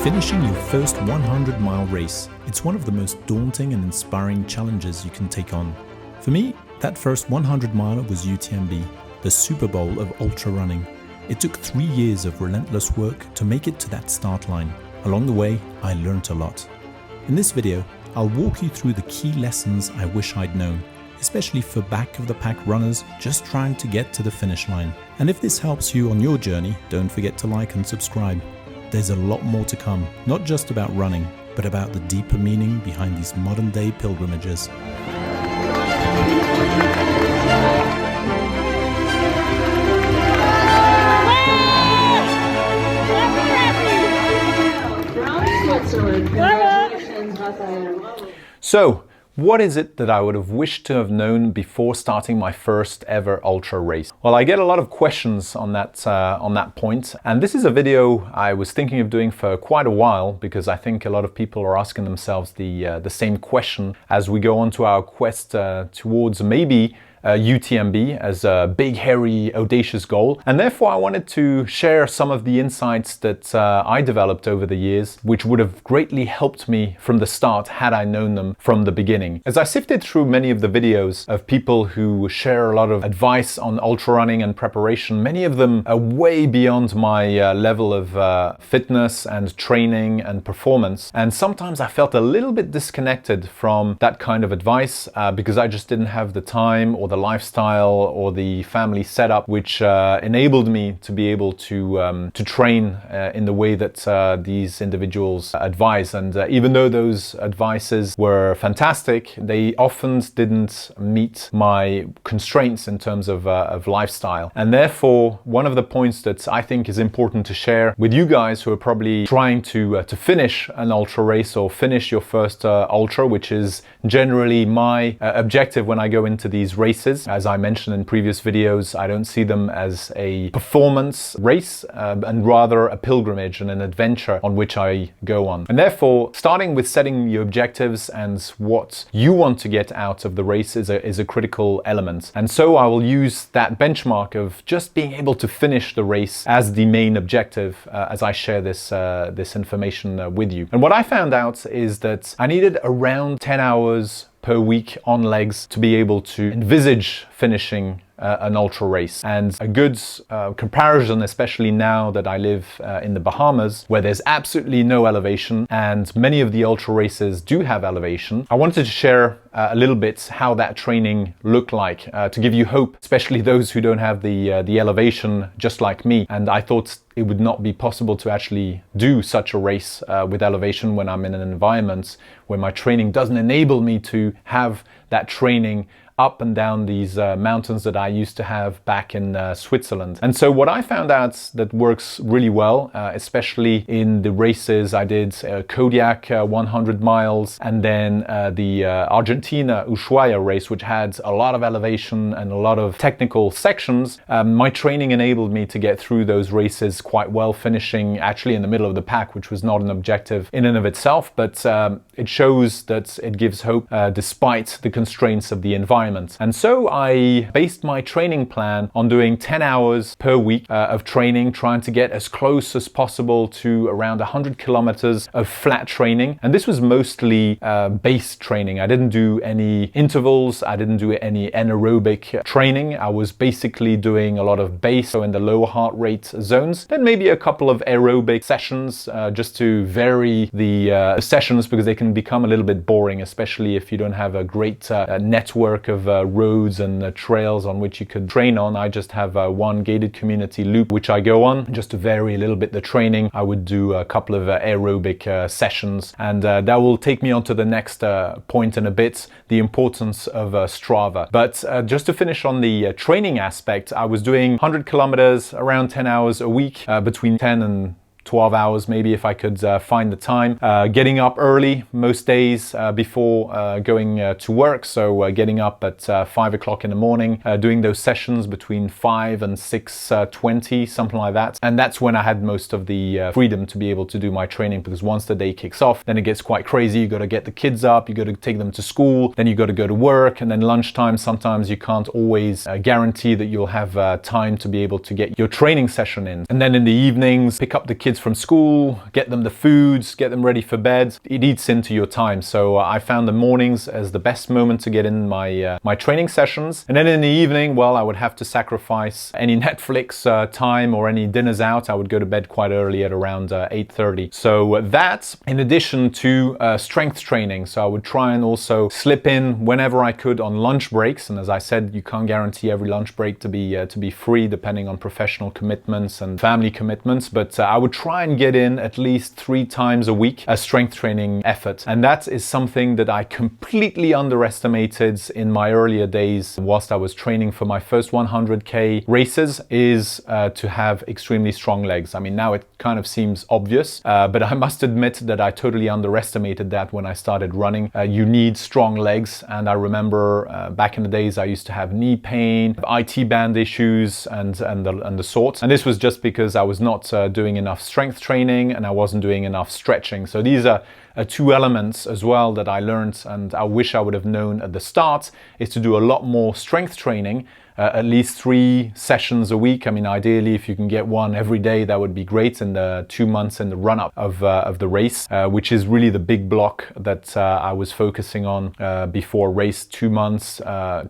Finishing your first 100-mile race, it's one of the most daunting and inspiring challenges you can take on. For me, that first 100-miler was UTMB, the Super Bowl of ultra running. It took 3 years of relentless work to make it to that start line. Along the way, I learned a lot. In this video, I'll walk you through the key lessons I wish I'd known, especially for back-of-the-pack runners just trying to get to the finish line. And if this helps you on your journey, don't forget to like and subscribe. There's a lot more to come, not just about running, but about the deeper meaning behind these modern-day pilgrimages. So, what is it that I would have wished to have known before starting my first ever ultra race? Well, I get a lot of questions on that point, and this is a video I was thinking of doing for quite a while because I think a lot of people are asking themselves the same question as we go on to our quest towards maybe UTMB as a big, hairy, audacious goal. And therefore I wanted to share some of the insights that I developed over the years, which would have greatly helped me from the start had I known them from the beginning. As I sifted through many of the videos of people who share a lot of advice on ultra running and preparation, many of them are way beyond my level of fitness and training and performance. And sometimes I felt a little bit disconnected from that kind of advice because I just didn't have the time or the lifestyle or the family setup which enabled me to be able to train in the way that these individuals advise. And even though those advices were fantastic, they often didn't meet my constraints in terms of lifestyle. And therefore, one of the points that I think is important to share with you guys who are probably trying to finish an ultra race or finish your first ultra, which is generally my objective when I go into these races. As I mentioned in previous videos, I don't see them as a performance race and rather a pilgrimage and an adventure on which I go on. And therefore, starting with setting your objectives and what you want to get out of the race is a critical element. And so I will use that benchmark of just being able to finish the race as the main objective as I share this information with you. And what I found out is that I needed around 10 hours per week on legs to be able to envisage finishing an ultra race. And a good comparison, especially now that I live in the Bahamas, where there's absolutely no elevation and many of the ultra races do have elevation. I wanted to share a little bit how that training looked like to give you hope, especially those who don't have the elevation just like me. And I thought it would not be possible to actually do such a race with elevation when I'm in an environment where my training doesn't enable me to have that training up and down these mountains that I used to have back in Switzerland. And so what I found out that works really well, especially in the races I did, Kodiak 100 miles, and then the Argentina Ushuaia race, which had a lot of elevation and a lot of technical sections. My training enabled me to get through those races quite well, finishing actually in the middle of the pack, which was not an objective in and of itself, but it shows that it gives hope despite the constraints of the environment. And so I based my training plan on doing 10 hours per week of training, trying to get as close as possible to around 100 kilometers of flat training. And this was mostly base training. I didn't do any intervals. I didn't do any anaerobic training. I was basically doing a lot of base, so in the lower heart rate zones. Then maybe a couple of aerobic sessions just to vary the sessions because they can become a little bit boring, especially if you don't have a great network of roads and trails on which you could train on. I just have one gated community loop which I go on just to vary a little bit the training. I would do a couple of aerobic sessions, and that will take me on to the next point in a bit, the importance of Strava. But just to finish on the training aspect, I was doing 100 kilometers, around 10 hours a week, between 10 and 12 hours maybe if I could find the time. Getting up early most days before going to work, so getting up at 5 o'clock in the morning, doing those sessions between 5 and 6:20, something like that. And that's when I had most of the freedom to be able to do my training, because once the day kicks off, then it gets quite crazy. You got to get the kids up, you got to take them to school, then you got to go to work, and then lunchtime, sometimes you can't always guarantee that you'll have time to be able to get your training session in. And then in the evenings, pick up the kids from school, get them the foods, get them ready for bed. It eats into your time. So I found the mornings as the best moment to get in my training sessions. And then in the evening, well, I would have to sacrifice any Netflix time or any dinners out. I would go to bed quite early at around 8:30. So that's in addition to strength training. So I would try and also slip in whenever I could on lunch breaks. And as I said, you can't guarantee every lunch break to be free, depending on professional commitments and family commitments. But I would try and get in at least 3 times a week a strength training effort. And that is something that I completely underestimated in my earlier days whilst I was training for my first 100K races, is to have extremely strong legs. I mean, now it kind of seems obvious, but I must admit that I totally underestimated that when I started running. You need strong legs, and I remember back in the days I used to have knee pain, IT band issues and the sorts, and this was just because I was not doing enough strength training and I wasn't doing enough stretching. So these are 2 elements as well that I learned, and I wish I would have known at the start, is to do a lot more strength training, at least 3 sessions a week. I mean, ideally, if you can get 1 every day, that would be great in the 2 months in the run-up of the race, which is really the big block that I was focusing on before race. 2 months,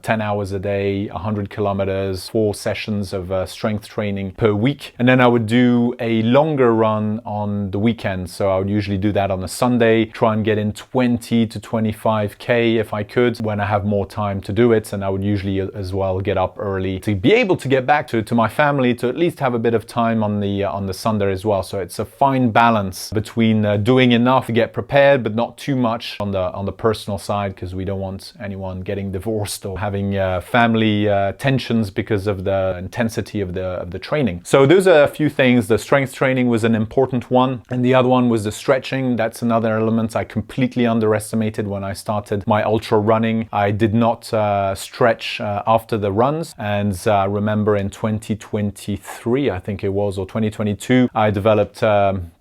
10 hours a day, 100 kilometers, 4 sessions of strength training per week. And then I would do a longer run on the weekend. So I would usually do that on a Sunday, try and get in 20 to 25K if I could, when I have more time to do it. And I would usually as well get up early to be able to get back to my family, to at least have a bit of time on the Sunday as well. So it's a fine balance between doing enough to get prepared, but not too much on the personal side, because we don't want anyone getting divorced or having family tensions because of the intensity of the training. So those are a few things. The strength training was an important one, and the other one was the stretching. That's another element I completely underestimated when I started my ultra running. I did not stretch after the runs. And I remember in 2023, I think it was, or 2022, I developed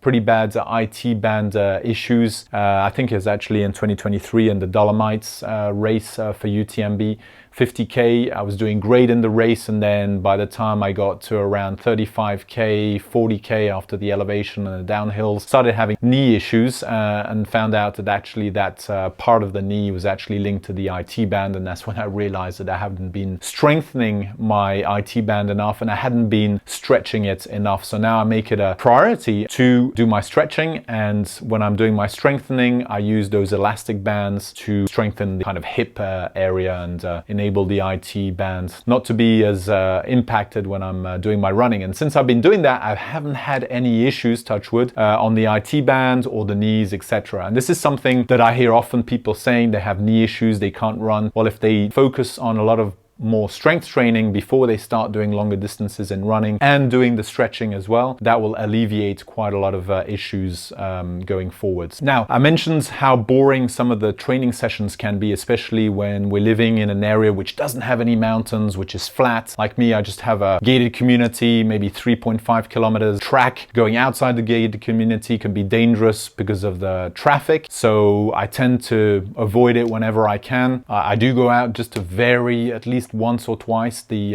pretty bad IT band issues. I think it was actually in 2023 in the Dolomites race for UTMB. 50K, I was doing great in the race, and then by the time I got to around 35K, 40K after the elevation and the downhills, started having knee issues and found out that actually that part of the knee was actually linked to the IT band, and that's when I realized that I hadn't been strengthening my IT band enough and I hadn't been stretching it enough. So now I make it a priority to do my stretching, and when I'm doing my strengthening, I use those elastic bands to strengthen the kind of hip area and enable the IT band not to be as impacted when I'm doing my running. And since I've been doing that, I haven't had any issues, touch wood, on the IT band or the knees, etc. And this is something that I hear often people saying they have knee issues, they can't run. Well, if they focus on a lot of more strength training before they start doing longer distances in running and doing the stretching as well, that will alleviate quite a lot of issues going forwards. Now, I mentioned how boring some of the training sessions can be, especially when we're living in an area which doesn't have any mountains, which is flat. Like me, I just have a gated community, maybe 3.5 kilometers track. Going outside the gated community can be dangerous because of the traffic, so I tend to avoid it whenever I can. I do go out just to vary at least once or twice the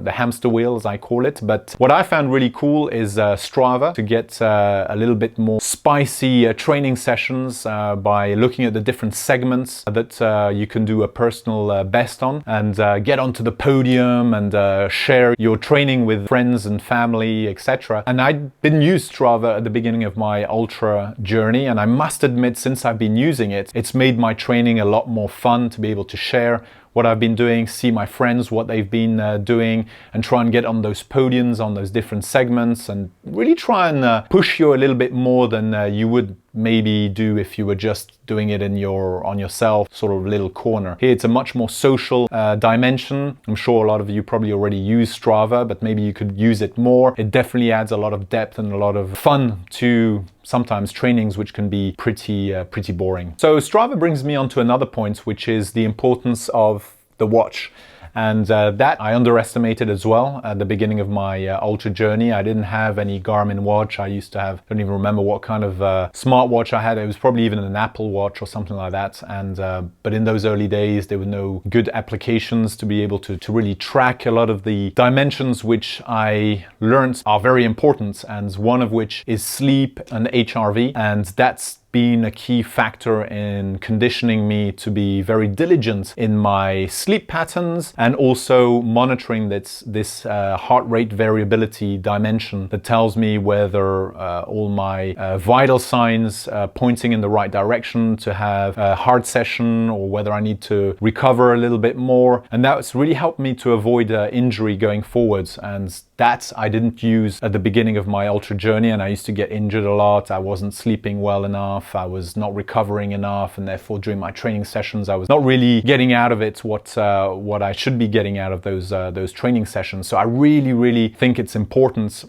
hamster wheel, as I call it. But what I found really cool is Strava, to get a little bit more spicy training sessions by looking at the different segments that you can do a personal best on, and get onto the podium and share your training with friends and family, etc. And I didn't use Strava at the beginning of my ultra journey, and I must admit, since I've been using it, it's made my training a lot more fun to be able to share what I've been doing, see my friends, what they've been doing, and try and get on those podiums, on those different segments, and really try and push you a little bit more than you would maybe do if you were just doing it on yourself, sort of little corner. Here it's a much more social dimension. I'm sure a lot of you probably already use Strava, but maybe you could use it more. It definitely adds a lot of depth and a lot of fun to sometimes trainings which can be pretty boring. So Strava brings me on to another point, which is the importance of the watch. And that I underestimated as well at the beginning of my ultra journey. I didn't have any Garmin watch. I used to have, I don't even remember what kind of smartwatch I had. It was probably even an Apple Watch or something like that. And but in those early days, there were no good applications to be able to really track a lot of the dimensions which I learned are very important, and one of which is sleep and HRV. And that's been a key factor in conditioning me to be very diligent in my sleep patterns, and also monitoring this heart rate variability dimension that tells me whether all my vital signs pointing in the right direction to have a hard session, or whether I need to recover a little bit more. And that's really helped me to avoid injury going forwards. And that I didn't use at the beginning of my ultra journey, and I used to get injured a lot. I wasn't sleeping well enough. I was not recovering enough, and therefore during my training sessions I was not really getting out of it what I should be getting out of those training sessions. So I really think it's important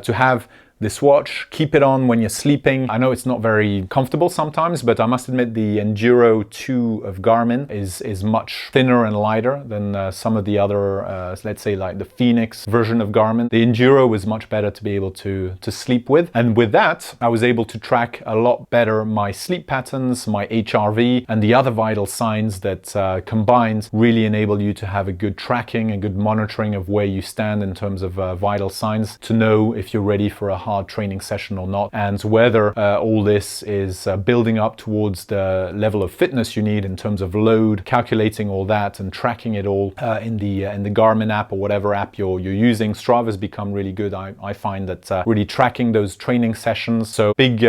to have this watch, keep it on when you're sleeping. I know it's not very comfortable sometimes, but I must admit the Enduro 2 of Garmin is much thinner and lighter than some of the other, let's say like the Phoenix version of Garmin. The Enduro was much better to be able to sleep with. And with that, I was able to track a lot better my sleep patterns, my HRV, and the other vital signs that combined really enable you to have a good tracking, a good monitoring of where you stand in terms of vital signs, to know if you're ready for a hard training session or not, and whether all this is building up towards the level of fitness you need in terms of load, calculating all that and tracking it all in the Garmin app or whatever app you're using. Strava has become really good. I find that really tracking those training sessions. So big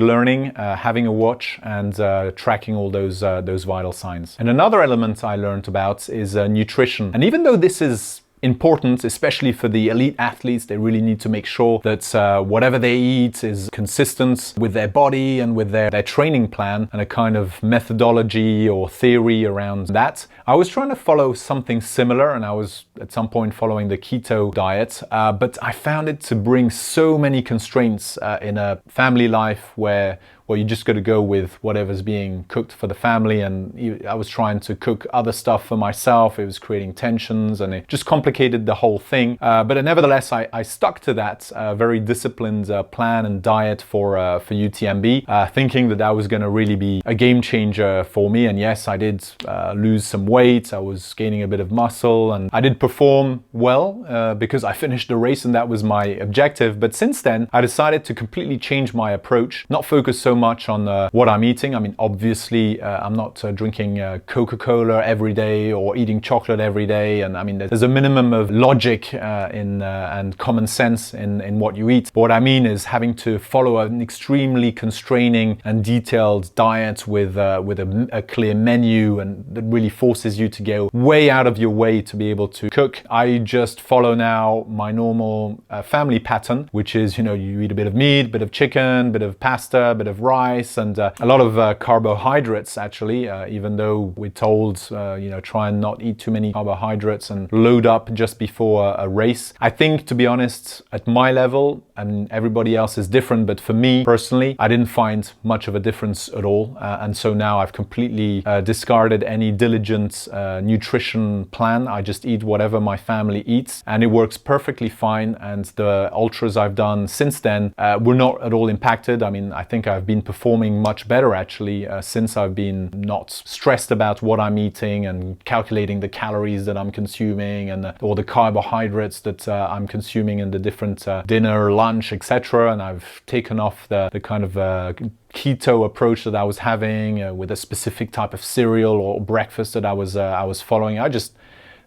learning, having a watch and tracking all those vital signs. And another element I learned about is nutrition. And even though this is important, especially for the elite athletes, they really need to make sure that whatever they eat is consistent with their body and with their training plan, and a kind of methodology or theory around that. I was trying to follow something similar, and I was at some point following the keto diet, but I found it to bring so many constraints in a family life where you just got to go with whatever's being cooked for the family, and I was trying to cook other stuff for myself. It was creating tensions, and it just complicated the whole thing. But nevertheless, I stuck to that very disciplined plan and diet for UTMB, thinking that was going to really be a game changer for me. And yes, I did lose some weight. I was gaining a bit of muscle, and I did perform well because I finished the race, and that was my objective. But since then, I decided to completely change my approach, not focus so much on what I'm eating. I mean, obviously, I'm not drinking Coca-Cola every day or eating chocolate every day. And I mean, there's a minimum of logic and common sense in what you eat. But what I mean is having to follow an extremely constraining and detailed diet with a clear menu, and that really forces you to go way out of your way to be able to cook. I just follow now my normal family pattern, which is, you eat a bit of meat, a bit of chicken, a bit of pasta, a bit of rice, and a lot of carbohydrates actually, even though we're told try and not eat too many carbohydrates and load up just before a race. I think, to be honest, at my level, and everybody else is different, but for me personally, I didn't find much of a difference at all, and so now I've completely discarded any diligent nutrition plan. I just eat whatever my family eats, and it works perfectly fine. And the ultras I've done since then were not at all impacted. I mean, I think I've been performing much better actually since I've been not stressed about what I'm eating and calculating the calories that I'm consuming and or the carbohydrates that I'm consuming in the different dinner, lunch, etc. And I've taken off the kind of keto approach that I was having with a specific type of cereal or breakfast that I was following. I just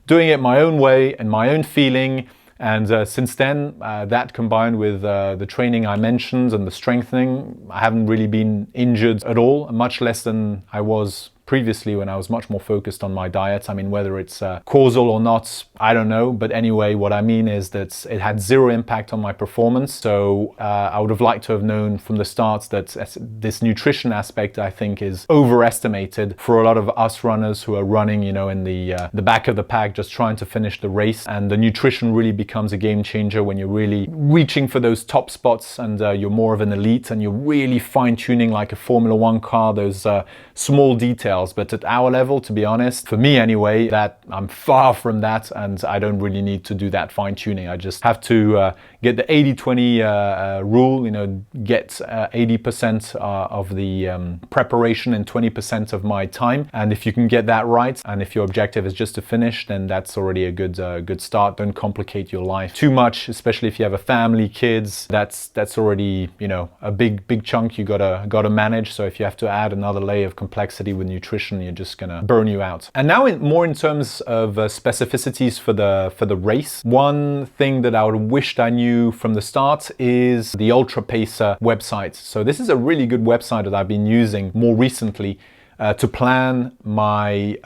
doing it my own way and my own feeling. And since then, that combined with the training I mentioned and the strengthening, I haven't really been injured at all, much less than I was previously when I was much more focused on my diet. I mean, whether it's causal or not, I don't know. But anyway, what I mean is that it had zero impact on my performance. So I would have liked to have known from the start that this nutrition aspect, I think, is overestimated for a lot of us runners who are running, in the back of the pack, just trying to finish the race. And the nutrition really becomes a game changer when you're really reaching for those top spots and you're more of an elite and you're really fine tuning like a Formula One car, those small details details, but at our level, to be honest, for me anyway, that I'm far from that, and I don't really need to do that fine tuning. I just have to get the 80-20 rule, you know, get 80% of the preparation and 20% of my time. And if you can get that right, and if your objective is just to finish, then that's already a good start. Don't complicate your life too much, especially if you have a family, kids. That's already, you know, a big chunk you gotta manage. So if you have to add another layer of complexity with nutrition, you're just gonna burn you out. And now more in terms of specificities for the race. One thing that I would have wished I knew from the start is the UltraPacer website. So this is a really good website that I've been using more recently to plan my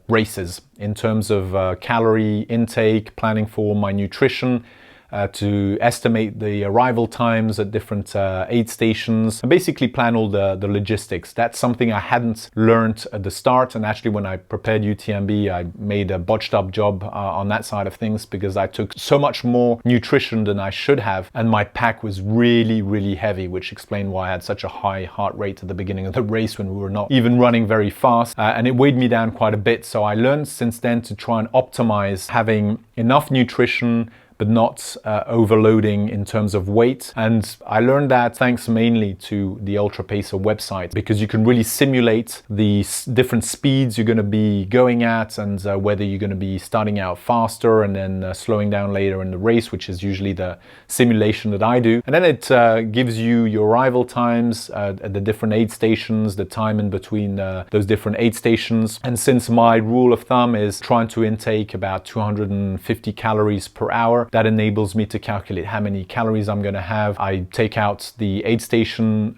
races in terms of calorie intake, planning for my nutrition, to estimate the arrival times at different aid stations, and basically plan all the logistics. That's something I hadn't learned at the start, and actually when I prepared UTMB, I made a botched up job on that side of things, because I took so much more nutrition than I should have, and my pack was really heavy, which explained why I had such a high heart rate at the beginning of the race when we were not even running very fast, and it weighed me down quite a bit. So I learned since then to try and optimize having enough nutrition but not overloading in terms of weight. And I learned that thanks mainly to the UltraPacer website, because you can really simulate the different speeds you're going to be going at, and whether you're going to be starting out faster and then slowing down later in the race, which is usually the simulation that I do. And then it gives you your arrival times at the different aid stations, the time in between those different aid stations. And since my rule of thumb is trying to intake about 250 calories per hour, that enables me to calculate how many calories I'm going to have. I take out the aid station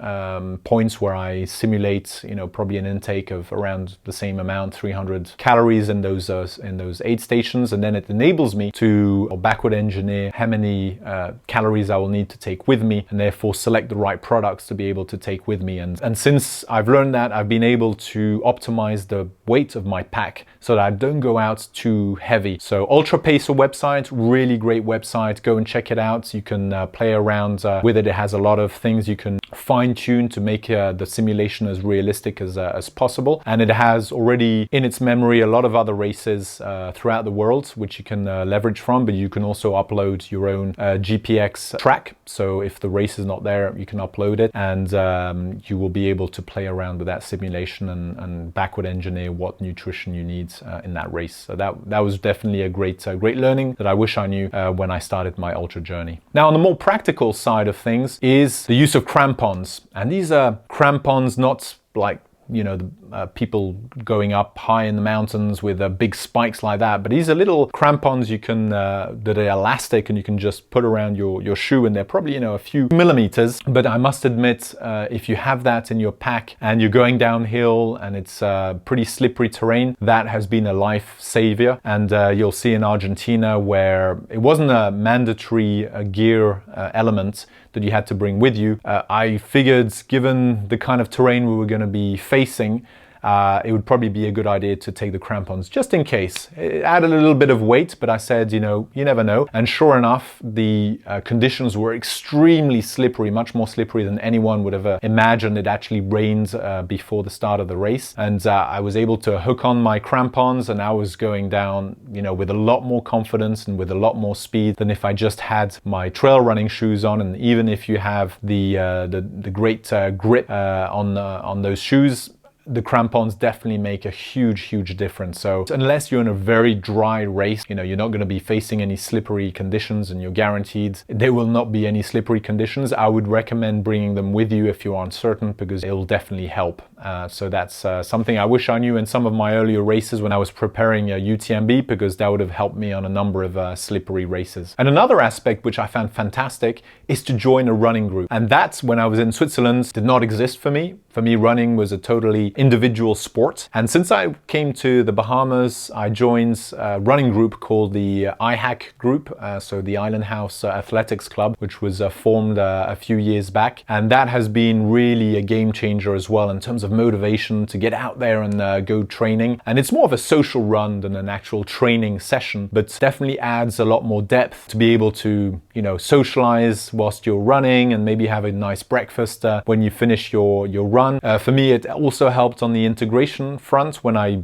points where I simulate, you know, probably an intake of around the same amount, 300 calories in those aid stations, and then it enables me to backward engineer how many calories I will need to take with me, and therefore select the right products to be able to take with me. And since I've learned that, I've been able to optimize the weight of my pack so that I don't go out too heavy. So UltraPacer website, really great website. Go and check it out. You can play around with it. It has a lot of things you can fine tune to make the simulation as realistic as possible. And it has already in its memory a lot of other races throughout the world, which you can leverage from, but you can also upload your own GPX track. So if the race is not there, you can upload it, and you will be able to play around with that simulation and backward engineer what nutrition you need in that race. So that was definitely a great learning that I wish I knew when I started my ultra journey. Now, on the more practical side of things is the use of crampons. And these are crampons not like, you know, the people going up high in the mountains with big spikes like that, but these are little crampons you can that are elastic, and you can just put around your shoe, and they're probably, you know, a few millimeters. But I must admit, if you have that in your pack and you're going downhill and it's pretty slippery terrain, that has been a life savior. And you'll see in Argentina, where it wasn't a mandatory gear element that you had to bring with you, I figured, given the kind of terrain we were going to be facing, it would probably be a good idea to take the crampons just in case. It added a little bit of weight, but I said, you know, you never know. And sure enough, the conditions were extremely slippery, much more slippery than anyone would have imagined. It actually rained before the start of the race, and I was able to hook on my crampons, and I was going down, you know, with a lot more confidence and with a lot more speed than if I just had my trail running shoes on. And even if you have the great grip on those shoes, the crampons definitely make a huge difference. So unless you're in a very dry race, you know, you're not going to be facing any slippery conditions, and you're guaranteed there will not be any slippery conditions, I would recommend bringing them with you if you're uncertain, because it will definitely help. So that's something I wish I knew in some of my earlier races when I was preparing UTMB, because that would have helped me on a number of slippery races. And another aspect which I found fantastic is to join a running group. And that's, when I was in Switzerland, did not exist for me. For me, running was a totally individual sport. And since I came to the Bahamas, I joined a running group called the IHAC group, so the Island House Athletics Club, which was formed a few years back. And that has been really a game changer as well in terms of motivation to get out there and go training. And it's more of a social run than an actual training session, but definitely adds a lot more depth to be able to, you know, socialize whilst you're running and maybe have a nice breakfast when you finish your run. For me, it also helped on the integration front when I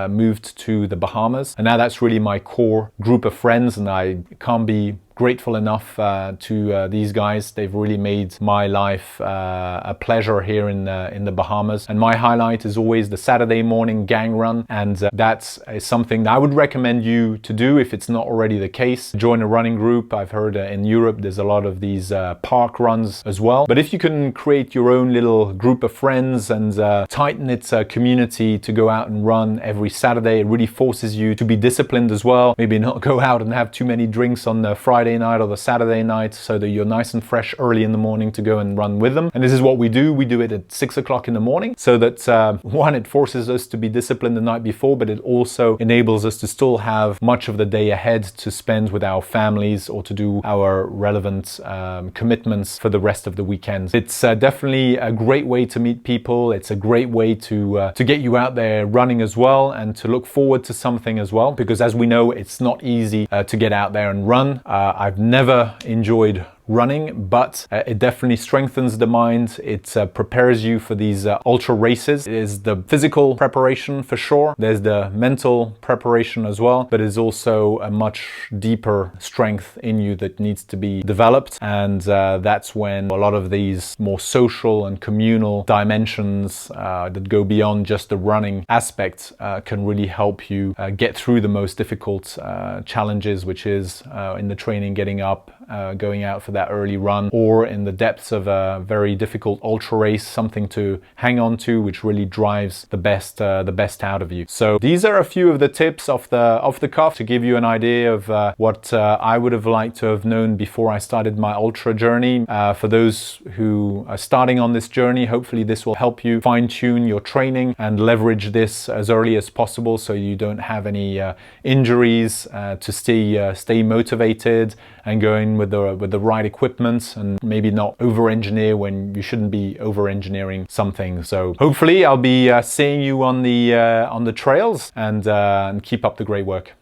moved to the Bahamas, and now that's really my core group of friends, and I can't be grateful enough to these guys. They've really made my life a pleasure here in the Bahamas. And my highlight is always the Saturday morning gang run, and that's something that I would recommend you to do if it's not already the case. Join a running group. I've heard in Europe there's a lot of these park runs as well. But if you can create your own little group of friends and tight-knit community to go out and run every Saturday, it really forces you to be disciplined as well. Maybe not go out and have too many drinks on the Friday night or the Saturday night, so that you're nice and fresh early in the morning to go and run with them. And this is what we do. We do it at 6 o'clock in the morning, so that one, it forces us to be disciplined the night before, but it also enables us to still have much of the day ahead to spend with our families or to do our relevant commitments for the rest of the weekend. It's definitely a great way to meet people. It's a great way to get you out there running as well, and to look forward to something as well, because as we know, it's not easy to get out there and run. I've never enjoyed running, but it definitely strengthens the mind. It prepares you for these ultra races. It is the physical preparation for sure. There's the mental preparation as well, but it's also a much deeper strength in you that needs to be developed. And that's when a lot of these more social and communal dimensions that go beyond just the running aspect can really help you get through the most difficult challenges, which is in the training, getting up, going out for that early run, or in the depths of a very difficult ultra race, something to hang on to, which really drives the best out of you. So these are a few of the tips off the cuff to give you an idea of what I would have liked to have known before I started my ultra journey. For those who are starting on this journey, hopefully this will help you fine-tune your training and leverage this as early as possible, so you don't have any injuries, to stay motivated and going with the right equipment, and maybe not over-engineer when you shouldn't be over-engineering something. So hopefully I'll be seeing you on the trails, and keep up the great work.